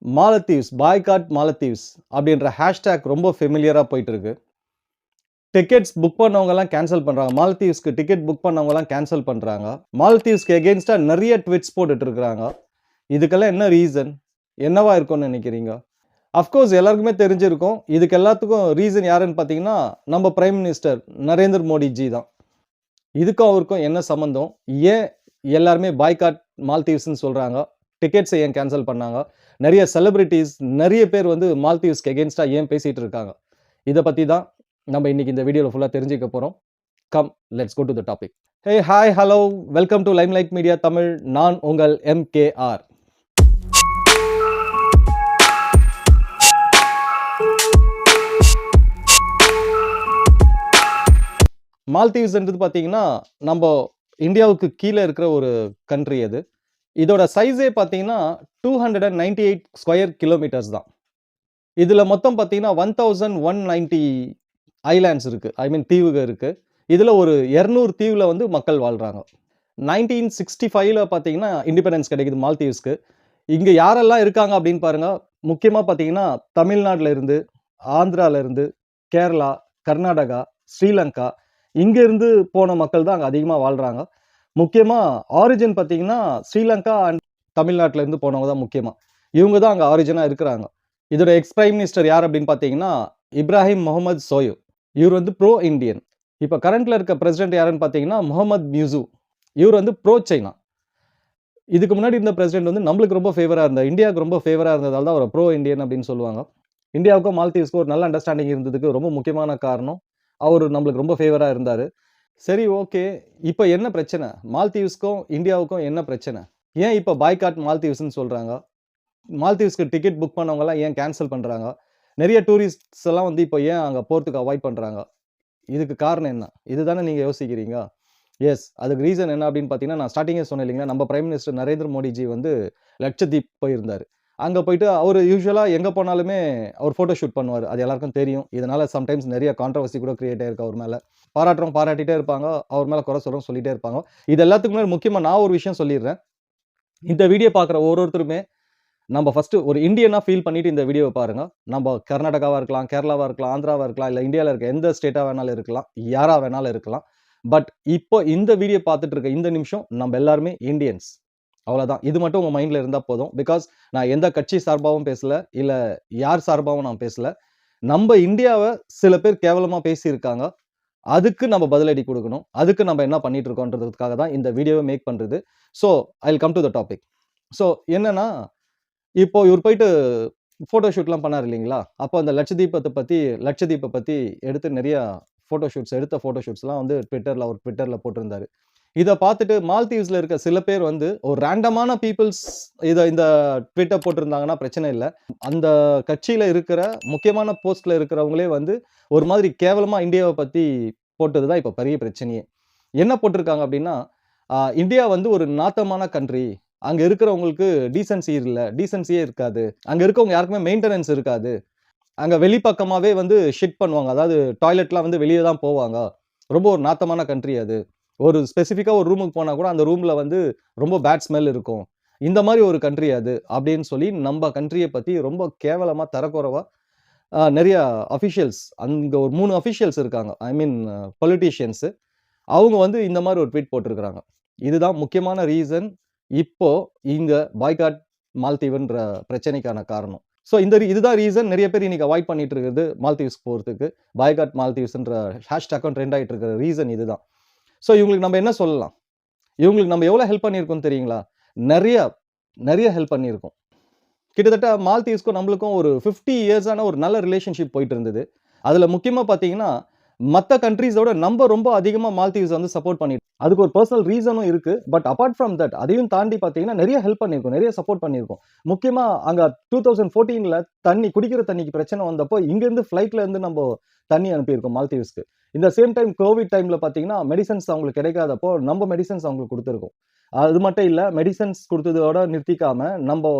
மாலத்தீவ்ஸ், boycott மாலத்தீவ்ஸ் அப்படின்ற hashtag ரொம்ப ஃபெமிலியரா போயிட்டு இருக்கு. டிக்கெட்ஸ் புக் பண்ணவங்கலாம் கேன்சல் பண்றாங்க. மாலத்தீவ்ஸ்க்கு டிக்கெட் புக் பண்ணவங்கலாம் கேன்சல் பண்றாங்க. மாலத்தீவ்ஸ்க்கு எகெயின்ஸ்டா நெறைய ட்வீட்ஸ் போட்டுட்டு இருக்காங்க. இதுக்கெல்லாம் என்ன ரீசன்? என்னவா இருக்கும்னு நினைக்கிறீங்க? அஃப்கோர்ஸ் எல்லாருக்குமே தெரிஞ்சிருக்கும். இதுக்கு எல்லாத்துக்கும் ரீசன் யாருன்னு பார்த்தீங்கன்னா, நம்ம prime minister Narendra Modi G தான். இதுக்கும் அவருக்கும் என்ன சம்மந்தம்? ஏன் எல்லாருமே பாய்காட் மால்தீவ்ஸ்ன்னு சொல்றாங்க? டிக்கெட்ஸ ஏன் கேன்சல் பண்ணாங்க? நெறைய செலிபிரிட்டீஸ், நெறைய பேர் வந்து மால்தீவ்ஸ்க்கு எகெயின்ஸ்டா ஏன் பேசிட்டு இருக்காங்க? இத பத்தி தான் நம்ம இன்னைக்கு இந்த வீடியோல ஃபுல்லா தெரிஞ்சுக்க போறோம். Come let's go to the topic. Hey, hi, hello, welcome to Limelight media Tamil. நான் உங்கள் MKR. மால்தீவ்ஸ்ன்றது பார்த்தீங்கன்னா, நம்ப இந்தியாவுக்கு கீழ இருக்கிற ஒரு கண்ட்ரி அது. இதோட சைஸே பார்த்தீங்கன்னா, 298 ஸ்கொயர் கிலோமீட்டர்ஸ் தான். இதுல மொத்தம் பார்த்தீங்கன்னா, 1190 ஐலேண்ட்ஸ் இருக்கு. ஐ மீன் தீவுக இருக்கு. இதுல ஒரு 200 தீவுல வந்து மக்கள் வாழ்றாங்க. 1965ல பார்த்தீங்கன்னா, இண்டிபெண்டன்ஸ் கிடைக்குது மால்தீவ்ஸ்க்கு. இங்க யாரெல்லாம் இருக்காங்க அப்படின்னு பாருங்க. முக்கியமா பார்த்தீங்கன்னா, தமிழ்நாடுல இருந்து, ஆந்திரால இருந்து, கேரளா, கர்நாடகா, ஸ்ரீலங்கா இங்க இருந்து போன மக்கள் தான் அங்க அதிகமா வாழ்றாங்க. முக்கியமா ஆரிஜின் பார்த்தீங்கன்னா, ஸ்ரீலங்கா அண்ட் தமிழ்நாட்டுல இருந்து போனவங்க தான் முக்கியமா. இவங்க தான் அங்க ஆரிஜினா இருக்கிறாங்க. இதோட எக்ஸ் பிரைம் மினிஸ்டர் யார் அப்படின்னு பார்த்தீங்கன்னா, இப்ராஹிம் முகமது சோயு. இவர் வந்து ப்ரோ இண்டியன். இப்ப கரண்ட்ல இருக்க பிரசிடென்ட் யாருன்னு பார்த்தீங்கன்னா, முகமது மியூசு. இவர் வந்து ப்ரோ சைனா. இதுக்கு முன்னாடி இருந்த பிரசிடென்ட் வந்து நம்மளுக்கு ரொம்ப ஃபேவரா இருந்தார். இந்தியாவுக்கு ரொம்ப ஃபேவரா இருந்ததால தான் அவர ப்ரோ இண்டியன் அப்படின்னு சொல்லுவாங்க. இந்தியாவுக்கும் மால்தீவ்ஸ்க்கும் ஒரு நல்ல அண்டர்ஸ்டாண்டிங் இருந்ததுக்கு ரொம்ப முக்கியமான காரணம், அவரு நம்மளுக்கு ரொம்ப ஃபேவரா இருந்தாரு. சரி, ஓகே. இப்ப என்ன பிரச்சனை? மால்தீவ்ஸ்க்கும், இந்தியாவுக்கும் என்ன பிரச்சனை? ஏன் இப்ப பாய்காட் மால்தீவ்ஸ்ன்னு சொல்றாங்க? மால்தீவ்ஸ்க்கு டிக்கெட் புக் பண்ணவங்கலாம் ஏன் கேன்சல் பண்றாங்க? நெறைய டூரிஸ்ட்ஸ் எல்லாம் வந்து இப்ப ஏன் அங்க போறதுக்கு அவாய்ட் பண்றாங்க? இதுக்கு காரணம் என்ன? இதுதானே நீங்க யோசிக்கிறீங்க. எஸ். அதுக்கு ரீசன் என்ன அப்படின்னு பார்த்தீங்கன்னா, நான் ஸ்டார்ட்டிங்கே சொன்னேன் இல்லைங்களா, நம்ம prime minister Narendra Modi G வந்து லட்சத்தீப் போயிருந்தாரு. அங்க போயிட்டு அவரு யூசுவலா எங்க போனாலுமே அவர் ஃபோட்டோ ஷூட் பண்ணுவாரு. அது எல்லாருக்கும் தெரியும். இதனால சம்டைம்ஸ் நெறைய கான்ட்ரோவர்சி கூட கிரியேட் ஆயிருக்கு அவர் மேல. பாராட்டுறவங்க பாராட்டிட்டே இருப்பாங்க. அவர் மேல குறை சொல்றவங்க சொல்லிட்டே இருப்பாங்க. இது எல்லாத்துக்கும் முன்னாடி முக்கியமா நான் ஒரு விஷயம் சொல்லிர்றேன். இந்த வீடியோ பார்க்குற ஒருத்தருமே நம்ம ஃபர்ஸ்ட்டு ஒரு இந்தியனா ஃபீல் பண்ணிட்டு இந்த வீடியோவ பாருங்க. நம்ப கர்நாடகாவா இருக்கலாம், கேரளாவா இருக்கலாம், ஆந்திராவா இருக்கலாம், இல்ல இந்தியால இருக்க எந்த ஸ்டேட்டா வேணாலும் இருக்கலாம். யாரா வேணாலும் இருக்கலாம். பட் இப்போ இந்த வீடியோ பார்த்துட்டு இருக்க இந்த நிமிஷம் நம்ப எல்லாருமே இந்தியன்ஸ். அவ்வளதான். இது மட்டும் உங்க மைண்ட்ல இருந்தா போதும். பிகாஸ் நான் எந்த கட்சி சார்பாவும் பேசல. இல்ல யார் சார்பாவும் நான் பேசல. நம்ப இந்தியாவ சில பேர் கேவலமா பேசியிருக்காங்க. அதுக்கு நம்ம பதிலடி குடுக்கணும். அதுக்கு நம்ம என்ன பண்ணிட்டு இருக்கோம்ன்றதுக்காக தான் இந்த வீடியோவ மேக் பண்றது. So, I will come to the topic. So என்னன்னா, இப்போ இவரு போயிட்டு ஃபோட்டோ ஷூட்லாம் பண்ணாரு இல்லீங்களா? அப்போ அந்த லட்சதீப்ப பத்தி எடுத்து நெறைய எடுத்த ஃபோட்டோ ஷூட்ஸ்லாம் வந்து அவர் ட்விட்டர்ல போட்டிருந்தாரு. இத பார்த்துட்டு மால்தீவ்ஸ்ல இருக்க சில பேர் வந்து ஒரு ரேண்டமான பீப்பிள்ஸ் இந்த ட்வீட்ட போட்டிருந்தாங்கன்னா பிரச்சனை இல்ல. அந்த கட்சியில இருக்கிற முக்கியமான போஸ்ட்ல இருக்கிறவங்களே வந்து ஒரு மாதிரி கேவலமா இந்தியாவ பத்தி போட்டது தான் இப்ப பெரிய பிரச்சனையே. என்ன போட்டிருக்காங்க அப்டின்னா, இந்தியா வந்து ஒரு நாத்தமான கண்ட்ரி. அங்க இருக்கிறவங்களுக்கு டீசென்சியே இருக்காது. அங்க இருக்கவங்க யாருக்குமே மெயின்டனன்ஸ் இருக்காது. அங்க வெளிப்பக்கமாவே வந்து ஷிட் பண்ணுவாங்க. அதாவது டாய்லெட்லாம் வந்து வெளிய தான் போவாங்க. ரொம்ப ஒரு நாத்தமான கண்ட்ரி அது. ஒரு ஸ்பெசிஃபிக்கா ஒரு ரூமுக்கு போனா கூட அந்த ரூம்ல வந்து ரொம்ப பேட் ஸ்மெல் இருக்கும். இந்த மாரி ஒரு கண்ட்ரி அது. அப்படின்னு சொல்லி நம்ப கண்ட்ரிய பத்தி ரொம்ப கேவலமா, தரக்குறைவா நெறைய அஃபிஷியல்ஸ் அங்க ஒரு 3 அஃபிஷியல்ஸ் இருக்காங்க. ஐ மீன் பொலிட்டீஷியன்ஸ். அவங்க வந்து இந்த மாரி ஒரு ட்வீட் போட்டிருக்காங்க. இதுதான் முக்கியமான ரீசன். இப்போ இங்க பாய்காட் மால்தீவுன்ற பிரச்சனைக்கான காரணம். ஸோ இதுதான் ரீசன் நெறைய பேர் இன்னைக்கு அவாய்ட் பண்ணிட்டு இருக்கிறது மால்தீவ்ஸ் போறதுக்கு. பாய்காட் மால்தீவ்ஸ்ன்ற ஹேஷ்டேக்கும் ட்ரெண்ட் ஆயிட்டு இருக்கிற ரீசன் இதுதான். ஸோ இவங்களுக்கு நம்ம என்ன சொல்லலாம்? இவங்களுக்கு நம்ம எவ்வளோ ஹெல்ப் பண்ணியிருக்கோம் தெரியுங்களா? நெறைய, நெறைய ஹெல்ப் பண்ணியிருக்கோம். கிட்டத்தட்ட மால்தீவ்ஸ்க்கும் நம்மளுக்கும் ஒரு 50 இயர்ஸான ஒரு நல்ல ரிலேஷன்ஷிப் போயிட்டு இருந்தது. அதுல முக்கியமா பார்த்தீங்கன்னா, மத்த கண்ட்ரீஸோட நம்ப ரொம்ப அதிகமா மால்தீவ்ஸ் வந்து சப்போர்ட் பண்ணிட்டு அதுக்கு ஒரு பெர்சனல் ரீசனும் இருக்கு. பட் அபார்ட் ஃப்ரம் தட் அதையும் தாண்டி பார்த்தீங்கன்னா, நெறைய ஹெல்ப் பண்ணியிருக்கோம். நெறைய சப்போர்ட் பண்ணியிருக்கோம். முக்கியமா அங்க 2014ல குடிக்கிற தண்ணிக்கு பிரச்சனை வந்தப்போ, இங்கேருந்து ஃப்ளைட்ல இருந்து நம்போ தண்ணி அனுப்பியிருக்கோம் மால்தீவ்ஸ்க்கு. இந்த சேம் டைம் கோவிட் டைம்ல பார்த்தீங்கன்னா, மெடிசின்ஸ் அவங்களுக்கு கிடைக்காதப்போ, நம்ப மெடிசின்ஸ் அவங்களுக்கு குடுத்திருக்கோம். அது மட்டும் இல்ல, மெடிசின்ஸ் குடுத்ததோட நிறுத்திக்காம, நம்போ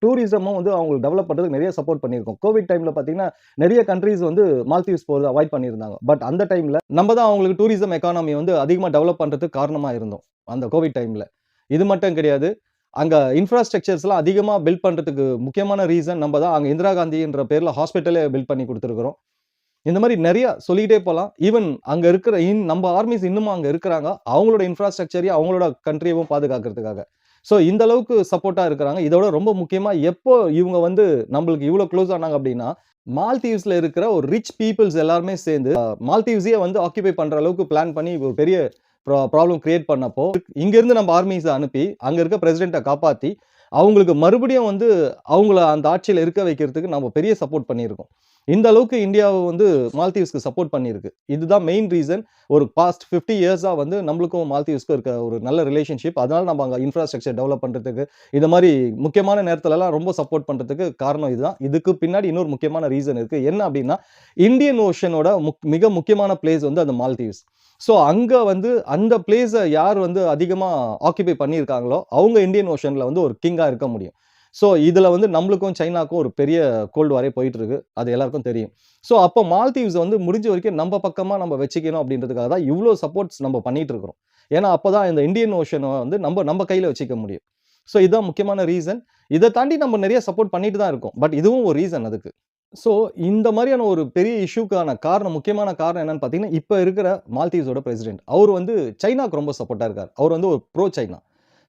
டூரிசமும் வந்து அவங்களுக்கு டெவலப் பண்றதுக்கு நெறைய சப்போர்ட் பண்ணியிருக்கோம். கோவிட் டைம்ல பார்த்தீங்கன்னா, நெறைய கண்ட்ரீஸ் வந்து மால்தீவ்ஸ் போறத அவாய்ட் பண்ணியிருந்தாங்க. பட் அந்த டைம்ல நம்ம தான் அவங்களுக்கு டூரிசம் எக்கானமி வந்து அதிகமா டெவலப் பண்றதுக்கு காரணமா இருந்தோம். அந்த கோவிட் டைம்ல. இது மட்டும் கிடையாது. அங்க இன்ஃப்ராஸ்ட்ரக்சர்ஸ்லாம் அதிகமா பில்ட் பண்றதுக்கு முக்கியமான ரீசன் நம்ம தான். அங்க இந்திரா காந்தின்ற பேர்ல ஹாஸ்பிட்டலே பில்ட் பண்ணி குடுத்துருக்கிறோம். இந்த மாரி நெறைய சொல்லிக்கிட்டே போலாம். ஈவன் அங்க இருக்கிற நம்ம ஆர்மிஸ் இன்னமும் அங்க இருக்கிறாங்க. அவங்களோட இன்ஃப்ராஸ்ட்ரக்சரையும், அவங்களோட கண்ட்ரியவும் பாதுகாக்கிறதுக்காக. ஸோ இந்த அளவுக்கு சப்போர்ட்டா இருக்கிறாங்க. இதோட ரொம்ப முக்கியமா எப்போ இவங்க வந்து நம்மளுக்கு இவ்ளோ க்ளோஸ் ஆனாங்க அப்டின்னா, மால்தீவ்ஸ்ல இருக்கிற ஒரு ரிச் பீப்பிள்ஸ் எல்லாருமே சேர்ந்து மால்தீவ்ஸயே வந்து ஆக்கியூபை பண்ற அளவுக்கு பிளான் பண்ணி ஒரு பெரிய ப்ராப்ளம் கிரியேட் பண்ணப்போ, இங்கேருந்து நம்ம ஆர்மிஸ அனுப்பி, அங்க இருக்க பிரசிடென்ட்ட காப்பாத்தி, அவங்களுக்கு மறுபடியும் வந்து அவங்கள அந்த ஆட்சியில இருக்க வைக்கிறதுக்கு நம்ம பெரிய சப்போர்ட் பண்ணியிருக்கோம். இந்த அளவுக்கு இந்தியாவ வந்து மால்தீவ்ஸ்க்கு சப்போர்ட் பண்ணியிருக்கு. இதுதான் மெயின் ரீசன். ஒரு பாஸ்ட் 50 இயர்ஸா வந்து நம்மளுக்கும் மால்தீவ்ஸ்க்கும் இருக்க ஒரு நல்ல ரிலேஷன்ஷிப். அதனால நம்ம அங்க இன்ஃப்ராஸ்ட்ரக்சர் டெவலப் பண்றதுக்கு, இந்த மாரி முக்கியமான நேரத்துலலாம் ரொம்ப சப்போர்ட் பண்றதுக்கு காரணம் இதுதான். இதுக்கு பின்னாடி இன்னொரு முக்கியமான ரீசன் இருக்கு. என்ன அப்டின்னா, இந்தியன் ஓஷனோட மிக முக்கியமான பிளேஸ் வந்து அந்த மால்தீவ்ஸ். ஸோ அங்க வந்து அந்த பிளேஸ யார் வந்து அதிகமா ஆக்கியூபை பண்ணியிருக்காங்களோ, அவங்க இந்தியன் ஓஷன்ல வந்து ஒரு கிங்கா இருக்க முடியும். ஸோ இதுல வந்து நம்மளுக்கும் சைனாக்கும் ஒரு பெரிய கோல்ட் வாரே போயிட்டு இருக்கு. அது எல்லாருக்கும் தெரியும். ஸோ அப்போ மால்தீவ்ஸ் வந்து முடிஞ்ச வரைக்கும் நம்ம பக்கமா நம்ம வச்சுக்கணும் அப்படின்றதுக்காக தான் இவ்ளோ சப்போர்ட்ஸ் நம்ம பண்ணிட்டு இருக்கிறோம். ஏன்னா அப்பதான் இந்த இந்தியன் ஓஷன வந்து நம்ம கையில வச்சுக்க முடியும். ஸோ இதுதான் முக்கியமான ரீசன். இத தாண்டி நம்ம நெறைய சப்போர்ட் பண்ணிட்டு தான் இருக்கோம். பட் இதுவும் ஒரு ரீசன் அதுக்கு. ஸோ இந்த மாரியான ஒரு பெரிய இஷ்யூக்கான காரணம், முக்கியமான காரணம் என்னன்னு பார்த்தீங்கன்னா, இப்ப இருக்கிற மால்தீவ்ஸோட பிரசிடென்ட். அவரு வந்து சைனாக்கு ரொம்ப சப்போர்ட்டா இருக்காரு. அவரு வந்து ஒரு ப்ரோ சைனா.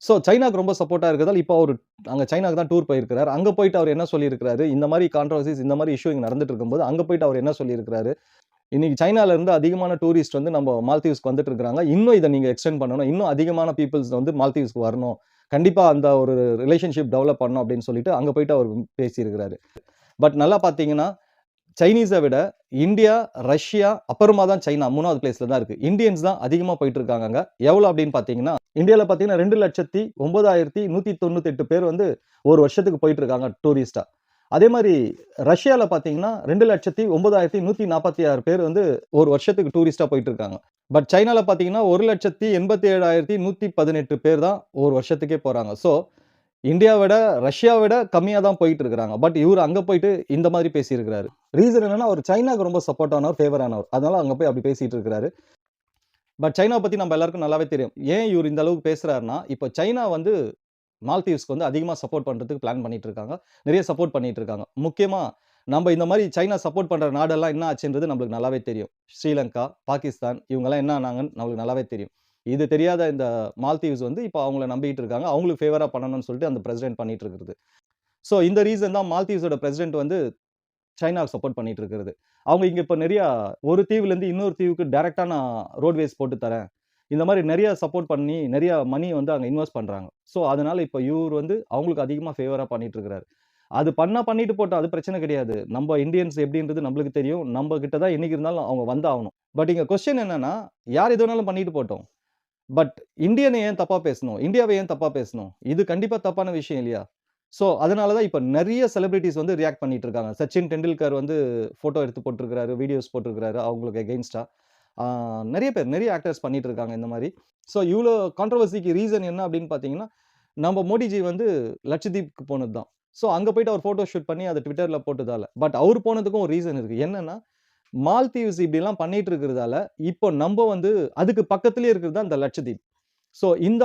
ஸோ சைனாக்கு ரொம்ப சப்போர்ட்டா இருக்கிறதால, இப்ப அவரு அங்க சைனாக்கு தான் டூர் போயிருக்கிறாரு. அங்க போயிட்டு அவரு என்ன சொல்லியிருக்கிறாரு, இந்த மாரி கான்ட்ரோவர்சிஸ், இந்த மாரி இஷ்யூ இங்க நடந்துட்டு இருக்கும்போது, அங்க போயிட்டு அவரு என்ன சொல்லியிருக்கிறாரு, இன்னைக்கு சைனால இருந்து அதிகமான டூரிஸ்ட் வந்து நம்ம மால்தீவ்ஸ்க்கு வந்துட்டு இருக்காங்க. இன்னும் இத நீங்க எக்ஸ்டெண்ட் பண்ணணும். இன்னும் அதிகமான பீப்பிள்ஸ் வந்து மால்தீவ்ஸ்க்கு வரணும். கண்டிப்பா அந்த ஒரு ரிலேஷன்ஷிப் டெவலப் பண்ணணும் அப்படின்னு சொல்லிட்டு, அங்க போயிட்டு அவரு பேசியிருக்கிறாரு. பட் நல்லா பார்த்தீங்கன்னா, சைனீஸ விட இந்தியா, ரஷ்யா, அப்புறமா தான் சைனா 3வது பிளேஸ்ல தான் இருக்கு. இந்தியன்ஸ் தான் அதிகமா போயிட்டு இருக்காங்க அங்க. எவ்வளோ அப்படின்னு பார்த்தீங்கன்னா, இந்தியால பார்த்தீங்கன்னா 2,09,198 பேர் வந்து ஒரு வருஷத்துக்கு போயிட்டு இருக்காங்க டூரிஸ்ட்டா. அதே மாரி ரஷ்யால பார்த்தீங்கன்னா 2,09,146 பேர் வந்து ஒரு வருஷத்துக்கு டூரிஸ்ட்டா போயிட்டு இருக்காங்க. பட் சைனால பார்த்தீங்கன்னா 1,87,118 பேர் தான் ஒரு வருஷத்துக்கே போறாங்க. ஸோ இந்தியா விட, ரஷ்யா விட கம்மியா தான் போயிட்டு இருக்கிறாங்க. பட் இவரு அங்க போயிட்டு இந்த மாதிரி பேசியிருக்கிறாரு. ரீசன் என்னன்னா, அவரு சைனாக்கு ரொம்ப சப்போர்ட் ஆனவர், ஃபேவர் ஆனவர். அதனால அங்க போய் அப்படி பேசிட்டு இருக்கிறாரு. பட் சைனாவ பத்தி நம்ம எல்லாருக்கும் நல்லாவே தெரியும். ஏன் இவரு இந்த அளவுக்கு பேசுறாருன்னா, இப்ப சைனா வந்து மால்தீவ்ஸ்க்கு வந்து அதிகமா சப்போர்ட் பண்றதுக்கு பிளான் பண்ணிட்டு இருக்காங்க. நிறைய சப்போர்ட் பண்ணிட்டு இருக்காங்க. முக்கியமா நம்ம இந்த மாரி சைனா சப்போர்ட் பண்ற நாடெல்லாம் என்ன ஆச்சுன்றது நம்மளுக்கு நல்லாவே தெரியும். ஸ்ரீலங்கா, பாகிஸ்தான் இவங்கலாம் என்ன ஆனாங்கன்னு நம்மளுக்கு நல்லாவே தெரியும். இது தெரியாத இந்த மால்தீவ்ஸ் வந்து இப்ப அவங்கள நம்பிட்டு இருக்காங்க. அவங்களுக்கு ஃபேவரா பண்ணணும்னு சொல்லிட்டு அந்த பிரசிடென்ட் பண்ணிட்டு இருக்கிறது. ஸோ இந்த ரீசன் தான் மால்தீவ்ஸோட பிரசிடென்ட் வந்து சைனாவுக்கு சப்போர்ட் பண்ணிட்டு இருக்கிறது. அவங்க இங்க இப்ப நெறையா ஒரு தீவுலேருந்து இன்னொரு தீவுக்கு டைரக்ட்டா நான் ரோட்வேஸ் போட்டு தரேன். இந்த மாரி நெறைய சப்போர்ட் பண்ணி, நெறைய மனி வந்து அங்க இன்வெஸ்ட் பண்றாங்க. ஸோ அதனால இப்ப இவரு வந்து அவங்களுக்கு அதிகமா ஃபேவரா பண்ணிட்டு இருக்கிறாரு. அது பண்ணா பண்ணிட்டு போட்டும். அது பிரச்சனை கிடையாது. நம்ம இந்தியன்ஸ் எப்படின்றது நம்மளுக்கு தெரியும். நம்ம கிட்ட தான் என்னைக்கு இருந்தாலும் அவங்க வந்தாகணும். பட் இங்க கொஸ்டின் என்னன்னா, யார் எது வேணாலும் பண்ணிட்டு போட்டும். பட் இந்தியன ஏன் தப்பா பேசணும்? இந்தியாவ ஏன் தப்பா பேசணும்? இது கண்டிப்பா தப்பான விஷயம் இல்லையா? ஸோ, அதனால தான் இப்ப நெறைய செலிபிரிட்டீஸ் வந்து ரியாக்ட் பண்ணிட்டு இருக்காங்க. சச்சின் டெண்டுல்கர் வந்து ஃபோட்டோ எடுத்து போட்டிருக்கிறாரு, வீடியோஸ் போட்டிருக்கிறாரு அவங்களுக்கு எகெயின்ஸ்ட்டா. ஆ நெறைய பேர், நெறைய ஆக்டர்ஸ் பண்ணிட்டு இருக்காங்க இந்த மாரி. ஸோ, இவ்ளோ கான்ட்ரோவர்சிக்கு ரீசன் என்ன அப்படின்னு பார்த்தீங்கன்னா, நம்ம மோடிஜி வந்து லட்சத்தீவுக்கு போனது தான். ஸோ, அங்க போயிட்டு அவர் ஃபோட்டோ ஷூட் பண்ணி அத Twitterல போட்டதால. பட் அவரு போனதுக்கும் ஒரு ரீசன் இருக்கு. என்னன்னா, மால்தீவ்ஸ் இப்படிலாம் பண்ணிட்டு இருக்கிறதால, இப்போ நம்ப வந்து அதுக்கு பக்கத்திலேயே இருக்கிறது தான் இந்த லட்சத்தீவு. ஸோ இந்த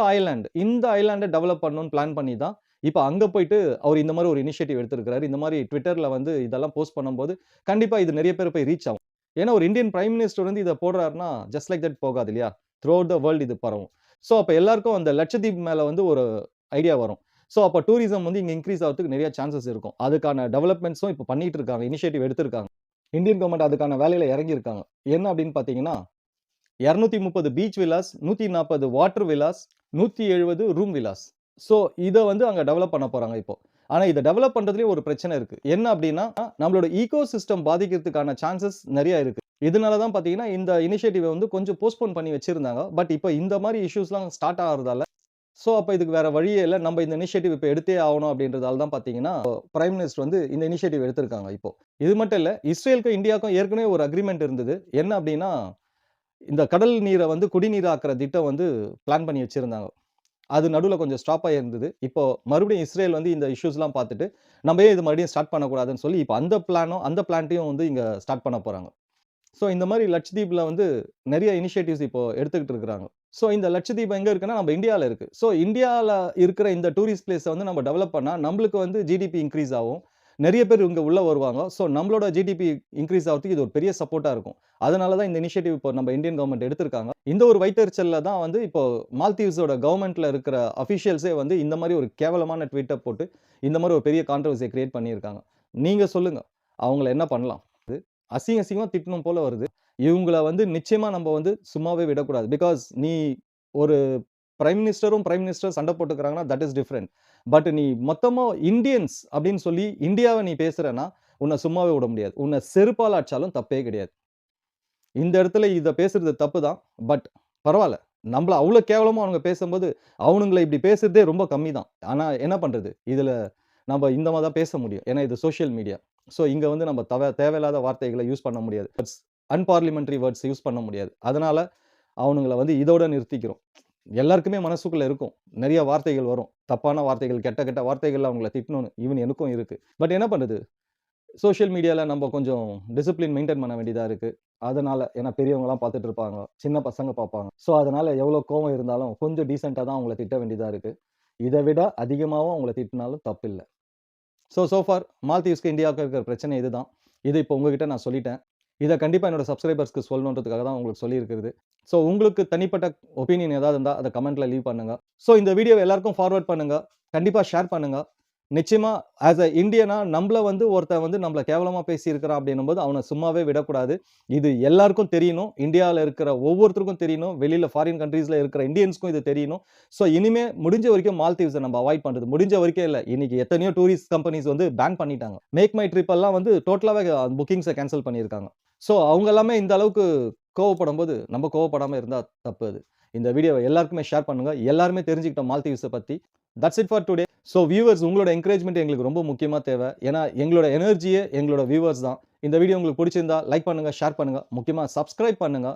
ஐலேண்ட டெவலப் பண்ணணும்னு பிளான் பண்ணி தான், இப்ப அங்க போயிட்டு அவரு இந்த மாரி ஒரு இனிஷியேட்டிவ் எடுத்திருக்கிறாரு. இந்த மாரி Twitterல வந்து இதெல்லாம் போஸ்ட் பண்ணும்போது, கண்டிப்பா இது நெறைய பேர் போய் ரீச் ஆகும். ஏன்னா ஒரு இந்தியன் பிரைம் மினிஸ்டர் வந்து இத போடுறாருன்னா, ஜஸ்ட் லைக் தட் போகாது இல்லையா? த்ரூ அவுட் த வேர்ல்ட் இது பரவும். ஸோ அப்ப எல்லாருக்கும் அந்த லட்சத்தீவு மேல வந்து ஒரு ஐடியா வரும். ஸோ அப்ப டூரிசம் வந்து இங்க இன்கிரீஸ் ஆவறதுக்கு நெறைய சான்சஸ் இருக்கும். அதுக்கான டெவலப்மெண்ட்ஸும் இப்ப பண்ணிட்டு இருக்காங்க. இனிஷியேட்டிவ் எடுத்திருக்காங்க. இந்தியன் கவர்ன்மெண்ட் அதுக்கான வேலையில இறங்கியிருக்காங்க. என்ன அப்படின்னு பார்த்தீங்கன்னா, 230 beach villas, 140 water villas, 170 room villas. So இத வந்து அங்க டெவலப் பண்ண போறாங்க இப்போ. ஆனா இத டெவலப் பண்றதுலயும் ஒரு பிரச்சனை இருக்கு. என்ன அப்டின்னா, நம்மளோட ஈக்கோ சிஸ்டம் பாதிக்கிறதுக்கான சான்சஸ் நெறைய இருக்கு. இதனால தான் பார்த்தீங்கன்னா, இந்த இனிஷியேட்டிவ் வந்து கொஞ்சம் போஸ்ட்போன் பண்ணி வச்சிருந்தாங்க. பட் இப்ப இந்த மாரி இஷ்யூஸ்லாம் ஸ்டார்ட் ஆகுறதால, ஸோ அப்ப இதுக்கு வேற வழியே இல்ல. நம்ம இந்த இனிஷியேட்டிவ் இப்ப எடுத்தே ஆவணும் அப்டின்றதால தான் பார்த்தீங்கன்னா, பிரைம் மினிஸ்டர் வந்து இந்த இனிஷியேட்டிவ் எடுத்திருக்காங்க இப்போ. இது மட்டும் இல்ல, இஸ்ரேலுக்கும் இந்தியாவுக்கும் ஏற்கனவே ஒரு அக்ரீமெண்ட் இருந்தது. என்ன அப்டின்னா, இந்த கடல் நீர வந்து குடிநீராக்குற திட்டம் வந்து பிளான் பண்ணி வச்சிருந்தாங்க. அது நடுவுல கொஞ்சம் ஸ்டாப் ஆயிருந்தது. இப்போ மறுபடியும் இஸ்ரேல் வந்து இந்த இஷ்யூஸ்லாம் பார்த்துட்டு, நம்ம ஏன் இது மறுபடியும் ஸ்டார்ட் பண்ணக்கூடாதுன்னு சொல்லி, இப்ப அந்த பிளான்ட்டையும் வந்து இங்க ஸ்டார்ட் பண்ண போறாங்க. ஸோ இந்த மாரி லட்சத்தீவுல வந்து நெறைய இனிஷியேட்டிவ்ஸ் இப்போ எடுத்துக்கிட்டு இருக்கிறாங்க. ஸோ இந்த லட்சத்தீவு எங்க இருக்குன்னா, நம்ம இந்தியால இருக்கு. ஸோ இந்தியால இருக்கிற இந்த டூரிஸ்ட் பிளேஸ வந்து நம்ம டெவலப் பண்ணா, நம்மளுக்கு வந்து ஜிடிபி இன்கிரீஸ் ஆகும். நெறைய பேர் இங்க உள்ள வருவாங்க. ஸோ நம்மளோட ஜிடிபி இன்கிரீஸ் ஆவறதுக்கு இது ஒரு பெரிய சப்போர்ட்டா இருக்கும். அதனால தான் இந்த இனிஷியேட்டிவ் இப்போ நம்ம இந்தியன் கவர்ன்மென்ட் எடுத்திருக்காங்க. இந்த ஒரு வைத்தறிச்சல்ல தான் வந்து இப்போ மால்தீவ்ஸோட கவர்ன்மென்ட்ல இருக்கிற அபிஷியல்ஸே வந்து இந்த மாரி ஒரு கேவலமான ட்வீட்ட போட்டு, இந்த மாரி ஒரு பெரிய கான்ட்ரோவர்சிய கிரியேட் பண்ணியிருக்காங்க. நீங்க சொல்லுங்க. அவங்கள என்ன பண்ணலாம்? அசிங்கமா திட்டணும் போல வருது. இவங்கள வந்து நிச்சயமா நம்ம வந்து சும்மாவே விடக்கூடாது. பிகாஸ் நீ ஒரு பிரைம் மினிஸ்டரும் சண்டை போட்டுக்கிறாங்கன்னா, தட் இஸ் டிஃபரெண்ட். பட் நீ மொத்தமா இந்தியன்ஸ் அப்படின்னு சொல்லி இந்தியாவ நீ பேசுறன்னா, உன்ன சும்மாவே விட முடியாது. உன்ன செருப்பால அடிச்சாலும் தப்பே கிடையாது. இந்த இடத்துல இத பேசுறது தப்பு தான். பட் பரவால்ல. நம்மள அவ்ளோ கேவலமா அவங்க பேசும்போது, அவனுங்கள இப்படி பேசுறதே ரொம்ப கம்மி தான். ஆனா என்ன பண்றது? இதுல நம்ம இந்த மாரி தான் பேச முடியும். ஏன்னா இது சோசியல் மீடியா. ஸோ இங்க வந்து நம்ம தேவையில்லாத வார்த்தைகள யூஸ் பண்ண முடியாது. அன்பார்லிமென்டரி வேர்ட்ஸ் யூஸ் பண்ண முடியாது. அதனால அவனுங்கள வந்து இதோட நிறுத்திக்கிறோம். எல்லாருக்குமே மனசுக்குள்ள இருக்கும். நெறைய வார்த்தைகள் வரும். தப்பான வார்த்தைகள், கெட்ட கெட்ட வார்த்தைகள்ல அவங்கள திட்டணும்னு. ஈவன் எனக்கும் இருக்கு. பட் என்ன பண்றது? சோசியல் மீடியால நம்ம கொஞ்சம் டிசிப்ளின் மெயின்டெயின் பண்ண வேண்டியதா இருக்கு. அதனால ஏன்னா பெரியவங்கலாம் பார்த்துட்டு இருப்பாங்க. சின்ன பசங்க பார்ப்பாங்க. ஸோ அதனால எவ்வளோ கோவம் இருந்தாலும் கொஞ்சம் டீசென்ட்டா தான் அவங்கள திட்ட வேண்டியதா இருக்கு. இத விட அதிகமாவும் அவங்கள திட்டினாலும் தப்பில்ல. சோ ஃபார் மால்தீவ்ஸ்க்கு இந்தியாவுக்கு இருக்கிற பிரச்சனை இதுதான். இது இப்போ உங்ககிட்ட நான் சொல்லிட்டேன். இத கண்டிப்பா என்னோட சப்ஸ்கிரைபர்ஸ்க்கு சொல்லணுன்றதுக்காக தான் உங்களுக்கு சொல்லியிருக்கிறது. ஸோ உங்களுக்கு தனிப்பட்ட ஒப்பீனியன் ஏதாவது இருந்தா அத கமெண்ட்ல லீவ் பண்ணுங்க. ஸோ இந்த வீடியோவ எல்லாருக்கும் ஃபார்வர்ட் பண்ணுங்க. கண்டிப்பா ஷேர் பண்ணுங்க. நிச்சயமா ஆஸ் அ இந்தியனா நம்மள வந்து ஒருத்தன் வந்து நம்மள கேவலமா பேசியிருக்கிறான் அப்படின்னும்போது அவன சும்மாவே விடக்கூடாது. இது எல்லாருக்கும் தெரியணும். இந்தியால இருக்கிற ஒவ்வொருத்தருக்கும் தெரியணும். வெளியில ஃபாரின் கண்ட்ரீஸ்ல இருக்கிற இந்தியன்ஸ்க்கும் இது தெரியணும். ஸோ இனிமே முடிஞ்ச வரைக்கும் மால்தீவ்ஸ நம்ம அவாய்ட் பண்றது. முடிஞ்ச வரைக்கும் இல்ல. இன்னைக்கு எத்தனையோ டூரிஸ்ட் கம்பெனிஸ் வந்து பேன் பண்ணிட்டாங்க. மேக் மை ட்ரிப் எல்லாம் வந்து டோட்டலாவே புக்கிங்ஸ கேன்சல் பண்ணியிருக்காங்க. ஸோ அவங்க எல்லாமே இந்த அளவுக்கு கோவப்படும்போது, நம்ம கோவப்படாம இருந்தா தப்பு அது. இந்த வீடியோவ எல்லாருக்குமே ஷேர் பண்ணுங்க. எல்லாருமே தெரிஞ்சுக்கிட்டோம் மால்தீவ்ஸ பத்தி. That's it for today. So viewers உங்களோட என்கரேஜ்மென்ட் எங்களுக்கு ரொம்ப முக்கியமா தேவை. ஏன்னா எங்களோட எனர்ஜியே எங்களோட வியூவர்ஸ் தான். இந்த வீடியோ உங்களுக்கு பிடிச்சிருந்தா லைக் பண்ணுங்க, ஷேர் பண்ணுங்க. முக்கியமா சப்ஸ்கிரைப் பண்ணுங்க.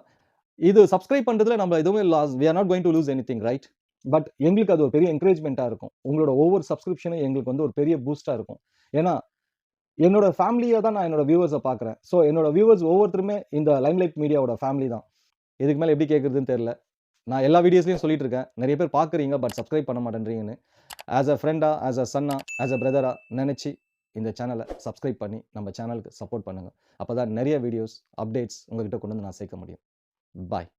இது சப்ஸ்கிரைப் பண்றதுல நம்ம எதுவுமே we are not going to lose anything right? But எங்களுக்கு அது ஒரு பெரிய என்கரேஜ்மென்ட்டா இருக்கும். உங்களோட ஒவ்வொரு சப்ஸ்கிரிப்ஷனும் எங்களுக்கு வந்து ஒரு பெரிய பூஸ்ட்டா இருக்கும். ஏன்னா என்னோட ஃபேமிலியா தான் நான் என்னோட வியூவர்ஸ பார்க்குறேன். ஸோ என்னோட வியூவர்ஸ் ஒவ்வொருத்தருமே இந்த லைம்லைட் மீடியாவோட ஃபேமிலி தான். இதுக்கு மேல எப்படி கேட்கிறதுன்னு தெரியல. நான் எல்லா வீடியோஸ்லயும் சொல்லிட்டு இருக்கேன். நெறைய பேர் பார்க்குறீங்க. பட் சப்ஸ்கிரைப் பண்ண மாட்டேன்றீங்கன்னு. ஆஸ் அ ஃப்ரெண்டா, ஆஸ் அ சன்னா, ஆஸ் அ பிரதரா நெனச்சு இந்த சேனல சப்ஸ்கிரைப் பண்ணி நம்ம சேனலுக்கு சப்போர்ட் பண்ணுங்க. அப்பதான் நெறைய வீடியோஸ், அப்டேட்ஸ் உங்ககிட்ட கொண்டு வந்து நான் சேர்க்க முடியும். பாய்.